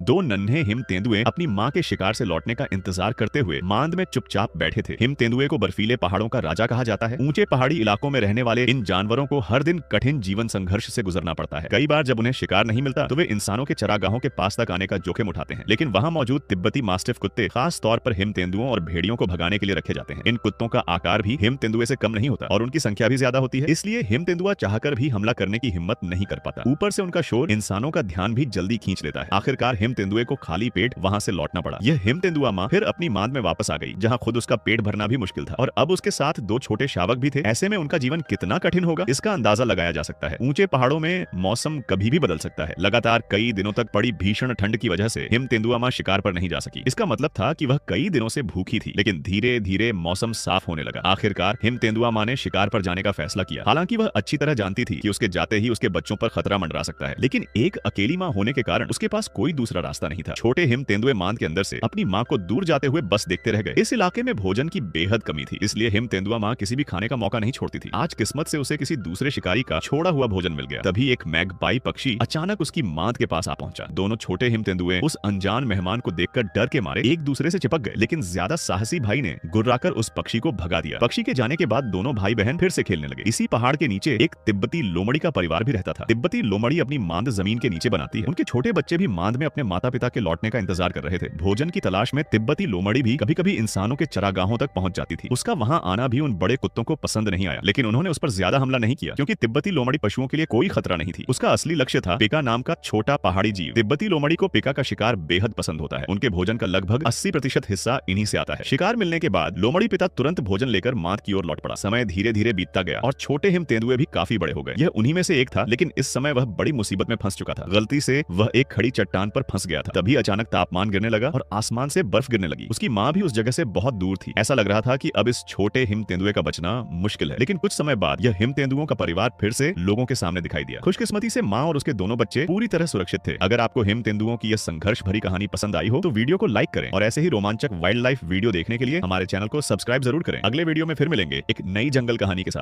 दो नन्हे हिम तेंदुए अपनी माँ के शिकार से लौटने का इंतजार करते हुए मांद में चुपचाप बैठे थे। हिम तेंदुए को बर्फीले पहाड़ों का राजा कहा जाता है। ऊंचे पहाड़ी इलाकों में रहने वाले इन जानवरों को हर दिन कठिन जीवन संघर्ष से गुजरना पड़ता है। कई बार जब उन्हें शिकार नहीं मिलता तो वे इंसानों के चरागाहों के पास तक आने का जोखिम उठाते हैं, लेकिन वहाँ मौजूद तिब्बती मास्टिफ कुत्ते खास तौर पर हिम तेंदुओं और भेड़ियों को भगाने के लिए रखे जाते हैं। इन कुत्तों का आकार भी हिम तेंदुए से कम नहीं होता और उनकी संख्या भी ज्यादा होती है, इसलिए हिम तेंदुआ चाहकर भी हमला करने की हिम्मत नहीं कर पाता। ऊपर से उनका शोर इंसानों का ध्यान भी जल्दी खींच लेता है। आखिरकार हिम तेंदुए को खाली पेट वहां से लौटना पड़ा। यह हिम तेंदुआ माँ फिर अपनी मांद में वापस आ गई, जहाँ खुद उसका पेट भरना भी मुश्किल था और अब उसके साथ दो छोटे शावक भी थे। ऐसे में उनका जीवन कितना कठिन होगा इसका अंदाजा लगाया जा सकता है। ऊंचे पहाड़ों में मौसम कभी भी बदल सकता है। लगातार कई दिनों तक पड़ी भीषण ठंड की वजह से हिम तेंदुआ माँ शिकार पर नहीं जा सकी। इसका मतलब था कि वह कई दिनों से भूखी थी, लेकिन धीरे धीरे मौसम साफ होने लगा। आखिरकार हिम तेंदुआ माँ ने शिकार पर जाने का फैसला किया। हालांकि वह अच्छी तरह जानती थी कि उसके जाते ही उसके बच्चों पर खतरा मंडरा सकता है, लेकिन एक अकेली माँ होने के कारण उसके पास कोई दूसरा रास्ता नहीं था। छोटे हिम तेंदुए मांद के अंदर से अपनी माँ को दूर जाते हुए बस देखते रह गए। इस इलाके में भोजन की बेहद कमी थी, इसलिए हिम तेंदुआ माँ किसी भी खाने का मौका नहीं छोड़ती थी। आज किस्मत से उसे किसी दूसरे शिकारी का छोड़ा हुआ भोजन मिल गया। तभी एक मैगपाई पक्षी अचानक उसकी मांद के पास आ पहुंचा। दोनों छोटे हिम तेंदुए उस अनजान मेहमान को देखकर डर के मारे एक दूसरे से चिपक गए, लेकिन ज्यादा साहसी भाई ने गुर्राकर उस पक्षी को भगा दिया। पक्षी के जाने के बाद दोनों भाई बहन फिर से खेलने लगे। इसी पहाड़ के नीचे एक तिब्बती लोमड़ी का परिवार भी रहता था। तिब्बती लोमड़ी अपनी मांद जमीन के नीचे बनाती है। उनके छोटे बच्चे भी मांद में अपने माता पिता के लौटने का इंतजार कर रहे थे। भोजन की तलाश में तिब्बती लोमड़ी भी कभी कभी इंसानों के चरागाहों तक पहुंच जाती थी। उसका वहां आना भी उन बड़े कुत्तों को पसंद नहीं आया, लेकिन उन्होंने उस पर ज्यादा हमला नहीं किया, क्योंकि तिब्बती लोमड़ी पशुओं के लिए कोई खतरा नहीं थी। उसका असली लक्ष्य था पिका नाम का छोटा पहाड़ी जीव। तिब्बती लोमड़ी को पिका का शिकार बेहद पसंद होता है। उनके भोजन का लगभग 80% हिस्सा इन्हीं से आता है। शिकार मिलने के बाद लोमड़ी पिता तुरंत भोजन लेकर मांद की ओर लौट पड़ा। समय धीरे धीरे बीतता गया और छोटे हिम तेंदुए भी काफी बड़े हो गए। यह उन्हीं में से एक था, लेकिन इस समय वह बड़ी मुसीबत में फंस चुका था। गलती से वह एक खड़ी चट्टान पर फंस गया था। तभी अचानक तापमान गिरने लगा और आसमान से बर्फ गिरने लगी। उसकी माँ भी उस जगह से बहुत दूर थी। ऐसा लग रहा था कि अब इस छोटे हिम तेंदुए का बचना मुश्किल है, लेकिन कुछ समय बाद यह हिम तेंदुओं का परिवार फिर से लोगों के सामने दिखाई दिया। खुशकिस्मती से माँ और उसके दोनों बच्चे पूरी तरह सुरक्षित थे। अगर आपको हिम तेंदुओं की यह संघर्ष भरी कहानी पसंद आई हो तो वीडियो को लाइक करें और ऐसे ही रोमांचक वाइल्ड लाइफ वीडियो देखने के लिए हमारे चैनल को सब्सक्राइब जरूर करें। अगले वीडियो में फिर मिलेंगे एक नई जंगल कहानी के साथ।